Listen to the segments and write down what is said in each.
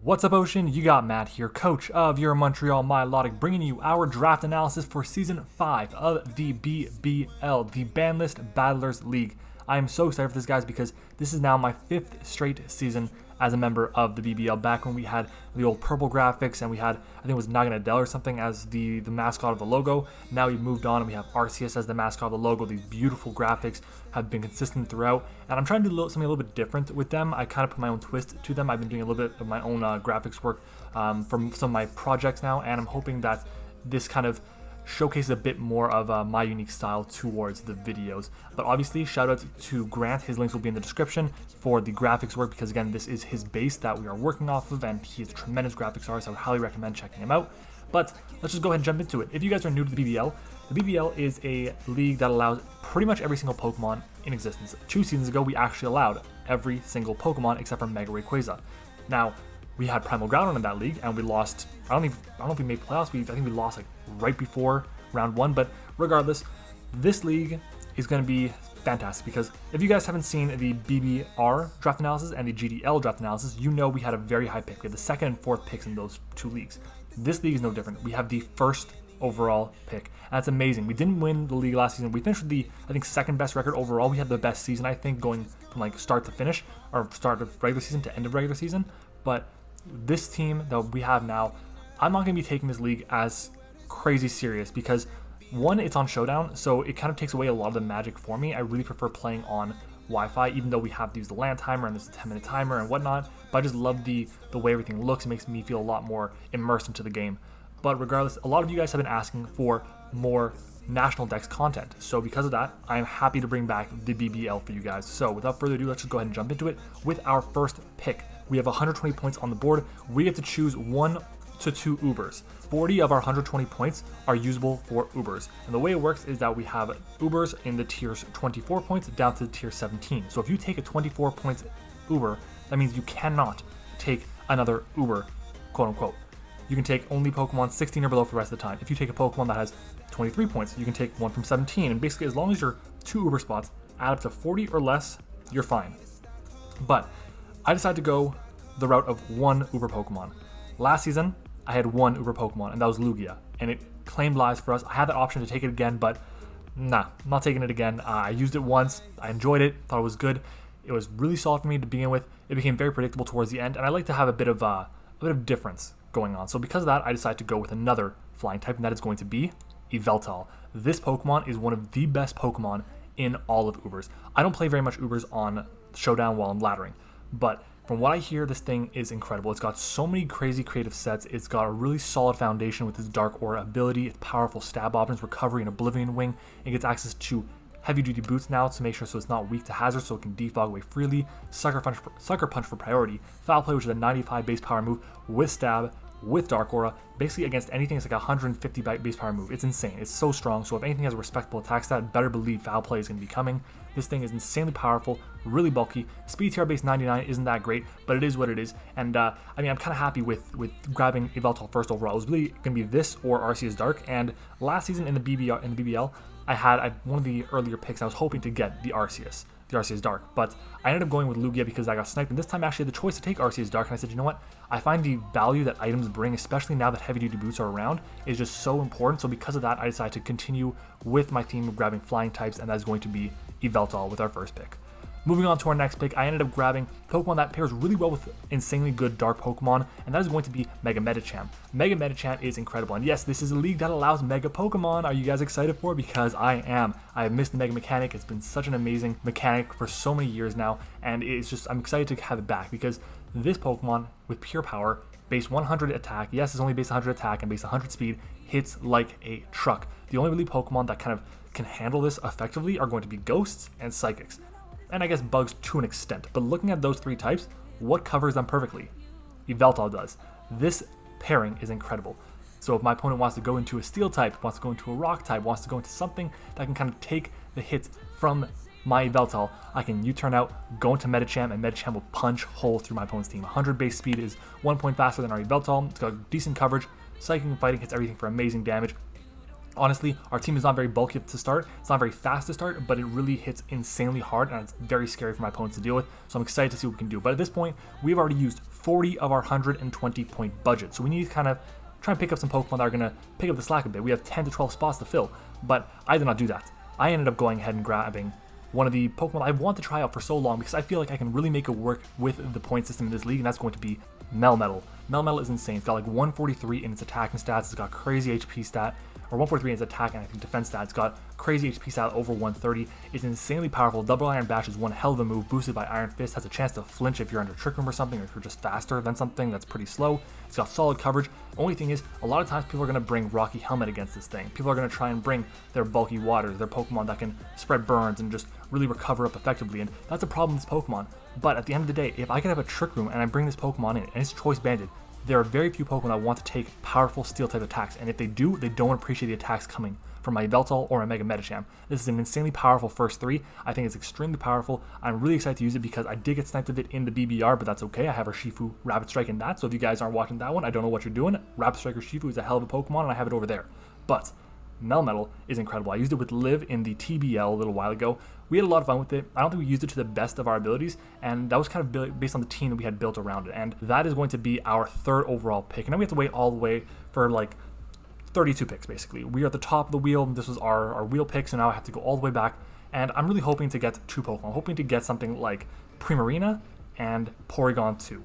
What's up, Ocean? You got Matt here, coach of your Montreal Milotics, bringing you our draft analysis for Season 5 of the BBL, the Ban List Battlers League. I am so excited for this, guys, because this is now my 5th straight season as a member of the BBL. Back when we had the old purple graphics and we had, I think it was Naganadel or something as the mascot of the logo. Now we've moved on and we have Arceus as the mascot of the logo. These beautiful graphics have been consistent throughout, and I'm trying to do something a little bit different with them. I kind of put my own twist to them. I've been doing a little bit of my own graphics work from some of my projects now, and I'm hoping that this kind of showcases a bit more of my unique style towards the videos. But obviously, shout out to Grant. His links will be in the description for the graphics work, because again, this is his base that we are working off of, and he is a tremendous graphics artist. I would highly recommend checking him out. But let's just go ahead and jump into it. If you guys are new to the BBL is a league that allows pretty much every single Pokemon in existence. 2 seasons ago, we actually allowed every single Pokemon except for Mega Rayquaza. Now, we had Primal Groudon in that league, and we lost. I don't know if we made playoffs. I think we lost like right before round 1. But regardless, this league is going to be fantastic, because if you guys haven't seen the BBR draft analysis and the GDL draft analysis, you know we had a very high pick. We had the 2nd and 4th picks in those 2 leagues. This league is no different. We have the 1st overall pick, and that's amazing. We didn't win the league last season. We finished with the, I think, 2nd best record overall. We had the best season, I think, going from like start to finish, or start of regular season to end of regular season. But this team that we have now, I'm not going to be taking this league as crazy serious, because one, it's on Showdown, so it kind of takes away a lot of the magic for me. I really prefer playing on Wi-Fi, even though we have to use the LAN timer and this 10-minute timer and whatnot. But I just love the way everything looks. It makes me feel a lot more immersed into the game. But regardless, a lot of you guys have been asking for more National Dex content. So because of that, I am happy to bring back the BBL for you guys. So without further ado, let's just go ahead and jump into it with our first pick. We have 120 points on the board. We get to choose 1 to 2 Ubers. 40 of our 120 points are usable for Ubers. And the way it works is that we have Ubers in the tiers 24 points down to tier 17. So if you take a 24 points Uber, that means you cannot take another Uber, quote unquote. You can take only Pokemon 16 or below for the rest of the time. If you take a Pokemon that has 23 points, you can take one from 17. And basically, as long as your 2 Uber spots add up to 40 or less, you're fine. But I decided to go the route of 1 Uber Pokemon. Last season, I had 1 Uber Pokemon, and that was Lugia, and it claimed lives for us. I had the option to take it again, but nah, I'm not taking it again. I used it once, I enjoyed it, thought it was good. It was really solid for me to begin with. It became very predictable towards the end, and I like to have a bit of difference going on. So because of that, I decided to go with another flying type, and that is going to be Yveltal. This Pokemon is one of the best Pokemon in all of Ubers. I don't play very much Ubers on Showdown while I'm laddering, but from what I hear, this thing is incredible. It's got so many crazy creative sets. It's got a really solid foundation with its Dark Aura ability, its powerful stab options, recovery, and Oblivion Wing. It gets access to heavy duty boots now to make sure so it's not weak to hazard, so it can defog away freely. Sucker Punch for priority. Foul Play, which is a 95 base power move with stab, with Dark Aura. Basically against anything, it's like a 150 base power move. It's insane. It's so strong. So if anything has a respectable attack stat, better believe Foul Play is going to be coming. This thing is insanely powerful, really bulky. Speed TR base 99 isn't that great, but it is what it is. And I mean, I'm kind of happy with grabbing Yveltal first overall. It was really going to be this or Arceus Dark. And last season in the BBL, I had one of the earlier picks. I was hoping to get the Arceus Dark, but I ended up going with Lugia because I got sniped, and this time I actually had the choice to take Arceus Dark, and I said, you know what, I find the value that items bring, especially now that heavy duty boots are around, is just so important. So because of that, I decided to continue with my theme of grabbing flying types, and that is going to be Yveltal with our first pick. Moving on to our next pick, I ended up grabbing Pokemon that pairs really well with insanely good dark Pokemon, and that is going to be Mega Medicham. Mega Medicham is incredible, and yes, this is a league that allows Mega Pokemon. Are you guys excited for it? Because I am. I have missed the Mega mechanic. It's been such an amazing mechanic for so many years now, and it's just, I'm excited to have it back, because this Pokemon with pure power, base 100 attack, yes, it's only base 100 attack and base 100 speed, hits like a truck. The only really Pokemon that kind of can handle this effectively are going to be Ghosts and Psychics. And I guess Bugs to an extent. But looking at those 3 types, what covers them perfectly? Yveltal does. This pairing is incredible. So if my opponent wants to go into a Steel type, wants to go into a Rock type, wants to go into something that can kind of take the hits from my Yveltal, I can U-turn out, go into Medicham, and Medicham will punch holes through my opponent's team. 100 base speed is 1 point faster than our Yveltal. It's got decent coverage. Psychic and Fighting hits everything for amazing damage. Honestly, our team is not very bulky to start, it's not very fast to start, but it really hits insanely hard, and it's very scary for my opponents to deal with, so I'm excited to see what we can do. But at this point, we've already used 40 of our 120 point budget, so we need to kind of try and pick up some Pokemon that are going to pick up the slack a bit. We have 10 to 12 spots to fill, but I did not do that. I ended up going ahead and grabbing one of the Pokemon I want to try out for so long because I feel like I can really make it work with the point system in this league, and that's going to be Melmetal. Melmetal is insane. It's got like 143 in its attacking stats, it's got crazy HP stat, or 143 in its attack and I think defense stat. It's got crazy HP stat over 130. It's insanely powerful. Double Iron Bash is one hell of a move, boosted by Iron Fist. Has a chance to flinch if you're under Trick Room or something, or if you're just faster than something that's pretty slow. It's got solid coverage. Only thing is, a lot of times people are going to bring Rocky Helmet against this thing. People are going to try and bring their bulky waters, their Pokemon that can spread burns and just really recover up effectively, and that's a problem with this Pokemon. But at the end of the day, if I can have a Trick Room and I bring this Pokemon in and it's choice banded, there are very few Pokemon that want to take powerful steel type attacks, and if they do, they don't appreciate the attacks coming from my Yveltal or my Mega Medicham. This is an insanely powerful first three. I think it's extremely powerful. I'm really excited to use it because I did get sniped with it in the BBR, but that's okay. I have our Shifu Rapid Strike in that, so if you guys aren't watching that one, I don't know what you're doing. Rapid Strike or Shifu is a hell of a Pokemon, and I have it over there. But Melmetal is incredible. I used it with Liv in the TBL a little while ago. We had a lot of fun with it. I don't think we used it to the best of our abilities, and that was kind of based on the team that we had built around it, and that is going to be our third overall pick. And now we have to wait all the way for like 32 picks, basically. We are at the top of the wheel. This was our wheel picks, and now I have to go all the way back, and I'm really hoping to get two Pokemon. I'm hoping to get something like Primarina and Porygon 2.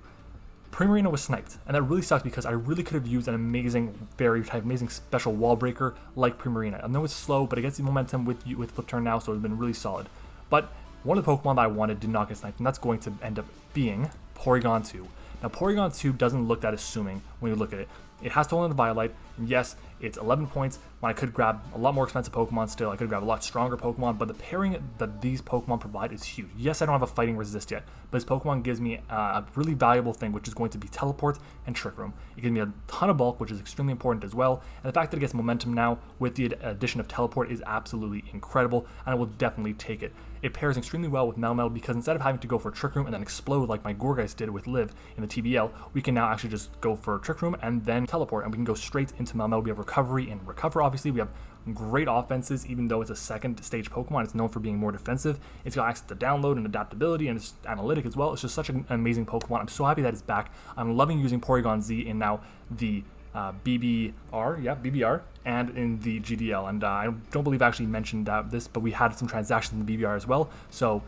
Primarina was sniped, and that really sucks because I really could have used an amazing fairy type, amazing special wall breaker like Primarina. I know it's slow, but it gets the momentum with Flip Turn now, so it's been really solid. But one of the Pokemon that I wanted did not get sniped, and that's going to end up being Porygon 2. Now, Porygon 2 doesn't look that assuming when you look at it. It has Stolen Violet, and yes, it's 11 points when I could grab a lot more expensive Pokemon still. I could grab a lot stronger Pokemon, but the pairing that these Pokemon provide is huge. Yes, I don't have a Fighting Resist yet, but this Pokemon gives me a really valuable thing, which is going to be Teleport and Trick Room. It gives me a ton of bulk, which is extremely important as well, and the fact that it gets momentum now with the addition of Teleport is absolutely incredible, and I will definitely take it. It pairs extremely well with Melmetal because instead of having to go for Trick Room and then explode like my Gourgeist did with Liv in the TBL, we can now actually just go for Trick Room and then Teleport, and we can go straight into Melmetal. We have Recovery and Recover, obviously. We have great offenses, even though it's a second stage Pokemon. It's known for being more defensive. It's got access to download and adaptability, and it's analytic as well. It's just such an amazing Pokemon. I'm so happy that it's back. I'm loving using Porygon Z in now the BBR, and in the GDL, and I don't believe I actually mentioned this, but we had some transactions in the BBR as well, so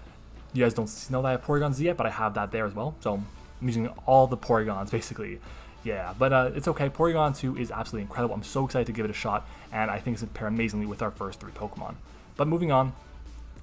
you guys don't know that I have Porygon Z yet, but I have that there as well, so I'm using all the Porygons, basically. Yeah, but it's okay. Porygon 2 is absolutely incredible. I'm so excited to give it a shot, and I think it's going to pair amazingly with our first three Pokemon. But moving on,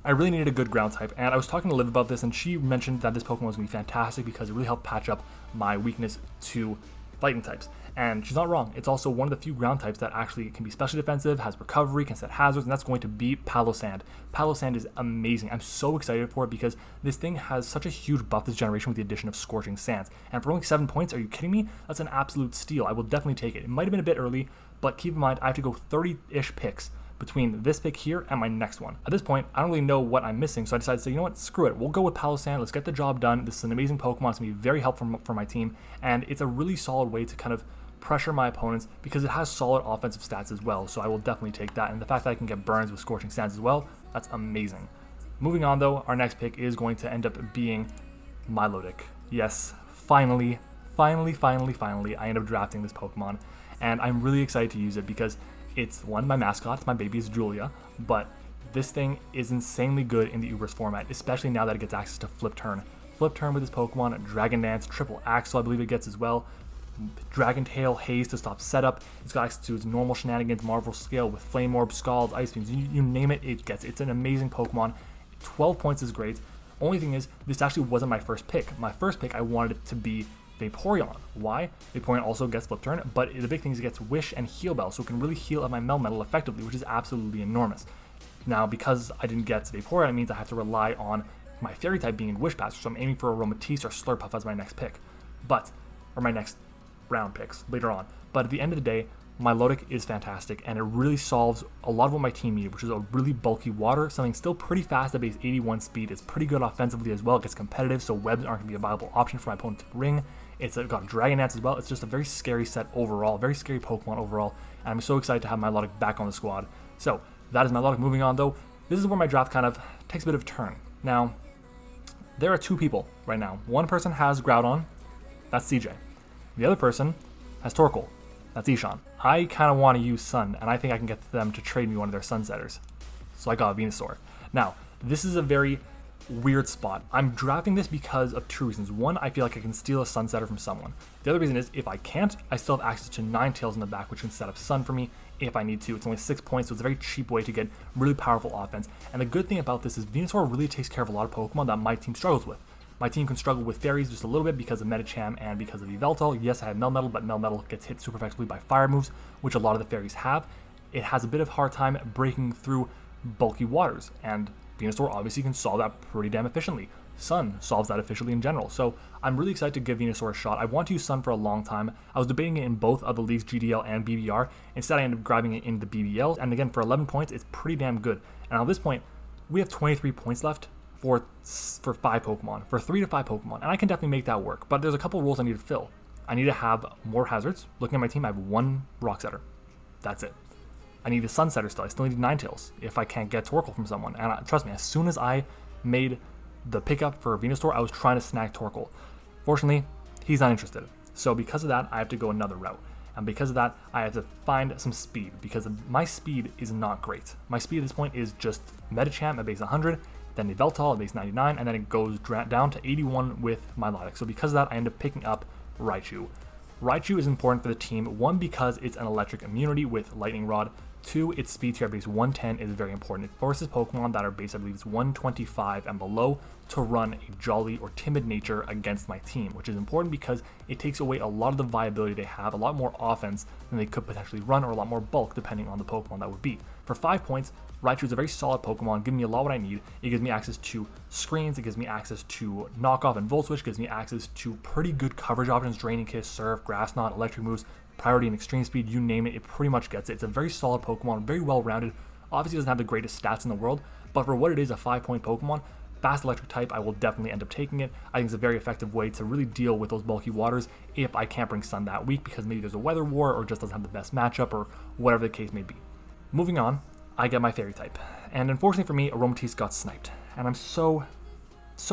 I really needed a good ground type, and I was talking to Liv about this, and she mentioned that this Pokemon was going to be fantastic because it really helped patch up my weakness to fighting types. And she's not wrong. It's also one of the few ground types that actually can be specially defensive, has recovery, can set hazards, and that's going to be Palossand. Palossand is amazing. I'm so excited for it because this thing has such a huge buff this generation with the addition of Scorching Sands. And for only 7 points, are you kidding me? That's an absolute steal. I will definitely take it. It might have been a bit early, but keep in mind, I have to go 30-ish picks between this pick here and my next one. At this point, I don't really know what I'm missing, so I decided to say, you know what, screw it. We'll go with Palossand. Let's get the job done. This is an amazing Pokemon. It's going to be very helpful for my team, and it's a really solid way to kind of pressure my opponents because it has solid offensive stats as well, so I will definitely take that. And the fact that I can get burns with Scorching Sands as well, that's amazing. Moving on though, our next pick is going to end up being Milotic. Yes, finally, I end up drafting this Pokemon, and I'm really excited to use it because it's one, my mascot, my baby is Julia, but this thing is insanely good in the Ubers format, especially now that it gets access to Flip Turn. Flip Turn with this Pokemon, Dragon Dance, Triple Axle I believe it gets as well, Dragon Tail, Haze to stop setup. It's got access to its normal shenanigans, Marvel Scale with Flame Orb, Scalds, Ice Beams, you name it, it gets. It's an amazing Pokemon. 12 points is great. Only thing is, this actually wasn't my first pick. My first pick, I wanted it to be Vaporeon. Why? Vaporeon also gets Flip Turn, but the big thing is it gets Wish and Heal Bell, so it can really heal up my Melmetal effectively, which is absolutely enormous. Now, because I didn't get Vaporeon, it means I have to rely on my Fairy type being in Wish Patch, so I'm aiming for a Aromatisse or Slurpuff as my next pick. Or my next round picks later on. But at the end of the day, Milotic is fantastic, and it really solves a lot of what my team needed, which is a really bulky water, something still pretty fast at base 81 speed. It's pretty good offensively as well. It gets competitive, so webs aren't going to be a viable option for my opponent to bring. It's got Dragon Dance as well. It's just a very scary set overall, very scary Pokemon overall, and I'm so excited to have Milotic back on the squad. So that is Milotic. Moving on though, this is where my draft kind of takes a bit of a turn. Now, there are two people right now. One person has Groudon, that's CJ. The other person has Torkoal, that's Ishan. I kind of want to use Sun, and I think I can get them to trade me one of their Sun Setters. So I got Venusaur. Now, this is a very weird spot. I'm drafting this because of two reasons. One, I feel like I can steal a Sun Setter from someone. The other reason is, if I can't, I still have access to Ninetales in the back, which can set up Sun for me if I need to. It's only 6 points, so it's a very cheap way to get really powerful offense. And the good thing about this is Venusaur really takes care of a lot of Pokemon that my team struggles with. My team can struggle with Fairies just a little bit because of MattOshea and because of Yveltal. Yes, I have Melmetal, but Melmetal gets hit super effectively by fire moves, which a lot of the Fairies have. It has a bit of a hard time breaking through bulky waters, and Venusaur obviously can solve that pretty damn efficiently. Sun solves that efficiently in general, so I'm really excited to give Venusaur a shot. I want to use Sun for a long time. I was debating it in both of the leagues, GDL and BBR. Instead, I ended up grabbing it in the BBL, and again, for 11 points, it's pretty damn good. And at this point, we have 23 points left for 5 Pokemon, for 3 to 5 Pokemon, and I can definitely make that work, but there's a couple rules I need to fill. I need to have more hazards. Looking at my team, I have 1 Rock Setter. That's it. I need a Sun Setter still. I still need Ninetales if I can't get Torkoal from someone. And trust me, as soon as I made the pickup for Venusaur, I was trying to snag Torkoal. Fortunately, he's not interested. So because of that, I have to go another route. And because of that, I have to find some speed, because my speed is not great. My speed at this point is just MattOshea at base 100, then Yveltal at base 99, and then it goes down to 81 with Milotic. So because of that, I end up picking up Raichu. Raichu is important for the team, 1, because it's an electric immunity with Lightning Rod. 2, its speed tier base 110 is very important. It forces Pokemon that are base, I believe, is 125 and below to run a jolly or timid nature against my team, which is important because it takes away a lot of the viability they have, a lot more offense than they could potentially run, or a lot more bulk depending on the Pokemon that would be. For 5 points, Raichu is a very solid Pokemon, giving me a lot what I need. It gives me access to screens, it gives me access to knockoff and Volt Switch, gives me access to pretty good coverage options, Draining Kiss, Surf, Grass Knot, Electric moves, Priority and Extreme Speed, you name it, it pretty much gets it. It's a very solid Pokemon, very well rounded. Obviously doesn't have the greatest stats in the world, but for what it is, a 5-point Pokemon, fast electric type, I will definitely end up taking it. I think it's a very effective way to really deal with those bulky waters if I can't bring Sun that week, because maybe there's a weather war or just doesn't have the best matchup or whatever the case may be. Moving on, I get my Fairy type, and unfortunately for me, Aromatisse got sniped, and I'm so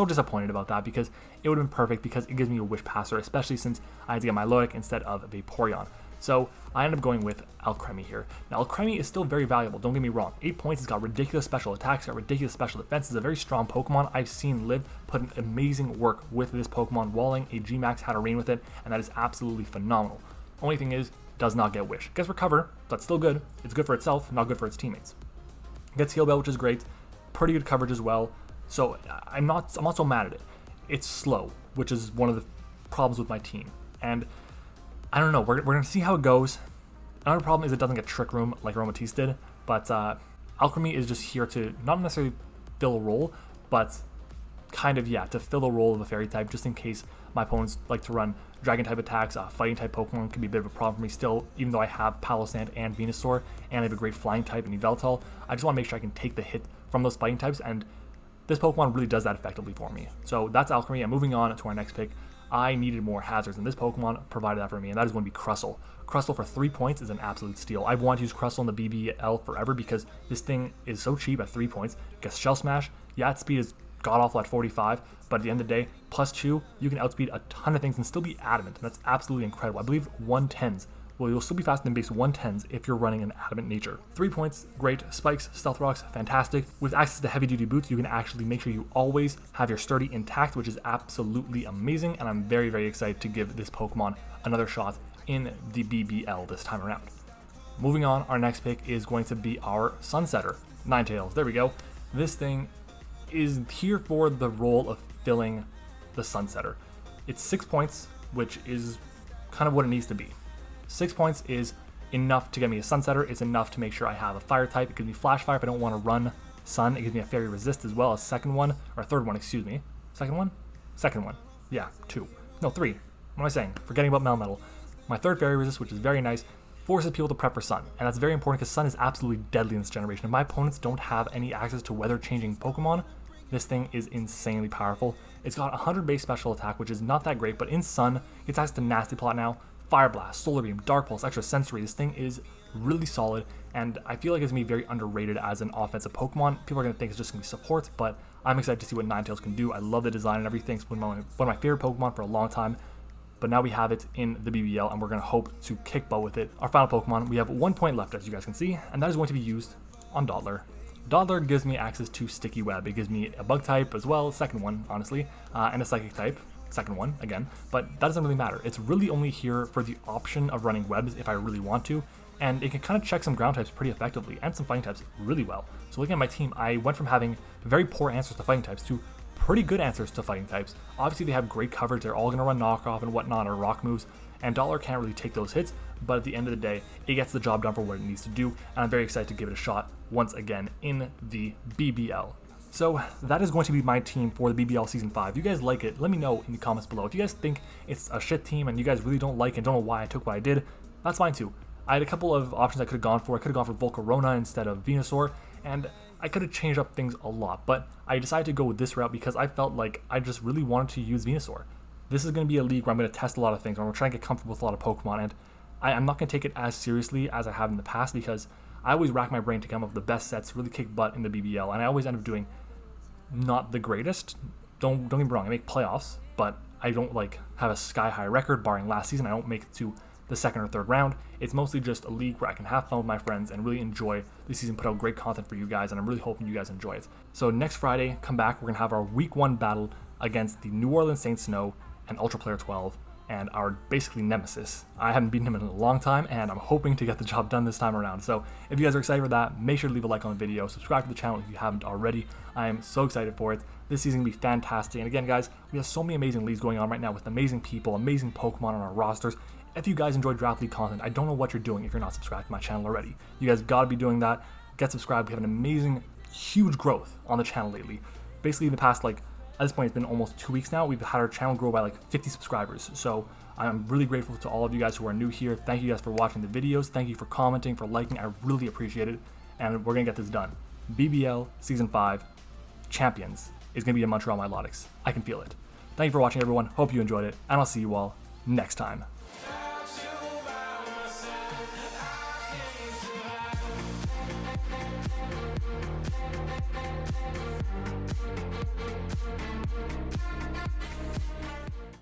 disappointed about that, because it would have been perfect, because it gives me a Wish Passer, especially since I had to get my Milotic instead of a Porygon. So I ended up going with Alcremie here. Now Alcremie is still very valuable, don't get me wrong. 8 points, it's got ridiculous special attacks, it's got ridiculous special defense, it's a very strong Pokemon. I've seen Liv put in amazing work with this Pokemon, walling a G-Max, had a rain with it, and that is absolutely phenomenal. Only thing is, does not get Wish. Gets Recover, that's still good. It's good for itself, not good for its teammates. Gets Heal Bell, which is great. Pretty good coverage as well. So I'm not so mad at it. It's slow, which is one of the problems with my team. And I don't know, we're going to see how it goes. Another problem is it doesn't get Trick Room like Aromatisse did, but Alcremie is just here to not necessarily fill a role, but kind of, yeah, to fill the role of a Fairy type, just in case my opponents like to run Dragon type attacks. Fighting type Pokemon can be a bit of a problem for me still, even though I have Palossand and Venusaur, and I have a great Flying type in Yveltal. I just want to make sure I can take the hit from those fighting types, and this Pokemon really does that effectively for me. So that's Alcremie, and moving on to our next pick. I needed more hazards, and this Pokemon provided that for me, and that is going to be Crustle. Crustle for 3 points is an absolute steal. I've wanted to use Crustle in the BBL forever because this thing is so cheap at 3 points. It gets Shell Smash. Yeah, its speed is god-awful at 45, but at the end of the day, +2, you can outspeed a ton of things and still be adamant, and that's absolutely incredible. I believe 110s. Well, you'll still be faster than base 110s if you're running an adamant nature. 3 points, great. Spikes, Stealth Rocks, fantastic. With access to heavy duty boots, you can actually make sure you always have your sturdy intact, which is absolutely amazing, and I'm very, very excited to give this Pokemon another shot in the BBL this time around. Moving on, our next pick is going to be our Sun Setter, Ninetales. There we go. This thing is here for the role of filling the Sun Setter. It's 6 points, which is kind of what it needs to be. 6 points is enough to get me a Sun Setter. It's enough to make sure I have a Fire type. It gives me Flash Fire if I don't want to run Sun. It gives me a Fairy Resist as well, a second one, or a third one, excuse me. Second one? Second one. Yeah, 2. No, 3. What am I saying? Forgetting about Melmetal. My third Fairy Resist, which is very nice, forces people to prep for Sun. And that's very important because Sun is absolutely deadly in this generation. If my opponents don't have any access to weather-changing Pokemon, this thing is insanely powerful. It's got 100 base special attack, which is not that great, but in Sun, it's access to Nasty Plot now, Fire Blast, Solar Beam, Dark Pulse, Extra Sensory. This thing is really solid, and I feel like it's going to be very underrated as an offensive Pokemon. People are going to think it's just going to be support, but I'm excited to see what Ninetales can do. I love the design and everything. It's one of my favorite Pokemon for a long time, but now we have it in the BBL, and we're going to hope to kick butt with it. Our final Pokemon, we have 1 point left, as you guys can see, and that is going to be used on Dottler. Dottler gives me access to Sticky Web. It gives me a Bug type as well, second one, honestly, and a Psychic type, second one, again, but that doesn't really matter. It's really only here for the option of running webs if I really want to, and it can kind of check some ground types pretty effectively, and some fighting types really well. So looking at my team, I went from having very poor answers to fighting types to pretty good answers to fighting types. Obviously they have great coverage, they're all going to run knockoff and whatnot, or rock moves, and Dottler can't really take those hits, but at the end of the day, it gets the job done for what it needs to do, and I'm very excited to give it a shot once again in the BBL. So that is going to be my team for the BBL Season 5. If you guys like it, let me know in the comments below. If you guys think it's a shit team and you guys really don't like and don't know why I took what I did, that's fine too. I had a couple of options I could have gone for. I could have gone for Volcarona instead of Venusaur, and I could have changed up things a lot, but I decided to go with this route because I felt like I just really wanted to use Venusaur. This is going to be a league where I'm going to test a lot of things, where I'm going to try and get comfortable with a lot of Pokemon, and I'm not going to take it as seriously as I have in the past because I always rack my brain to come up with the best sets, really kick butt in the BBL, and I always end up doing not the greatest. Don't get me wrong, I make playoffs, but I don't like have a sky-high record, barring last season. I don't make it to the second or third round. It's mostly just a league where I can have fun with my friends and really enjoy this season, put out great content for you guys, and I'm really hoping you guys enjoy it. So next Friday, come back, we're going to have our Week 1 battle against the New Orleans Saint Snow and Ultra Player 12, and our basically nemesis. I haven't beaten him in a long time, and I'm hoping to get the job done this time around. So if you guys are excited for that, make sure to leave a like on the video, subscribe to the channel if you haven't already. I am so excited for it. This season will be fantastic, and again guys, we have so many amazing leagues going on right now with amazing people, amazing Pokemon on our rosters. If you guys enjoy Draft League content, I don't know what you're doing if you're not subscribed to my channel already. You guys gotta be doing that. Get subscribed. We have an amazing, huge growth on the channel lately. Basically in the past, like, at this point, it's been almost 2 weeks now. We've had our channel grow by like 50 subscribers. So I'm really grateful to all of you guys who are new here. Thank you guys for watching the videos. Thank you for commenting, for liking. I really appreciate it. And we're going to get this done. BBL Season 5 Champions is going to be in Montreal Milotics. I can feel it. Thank you for watching, everyone. Hope you enjoyed it. And I'll see you all next time.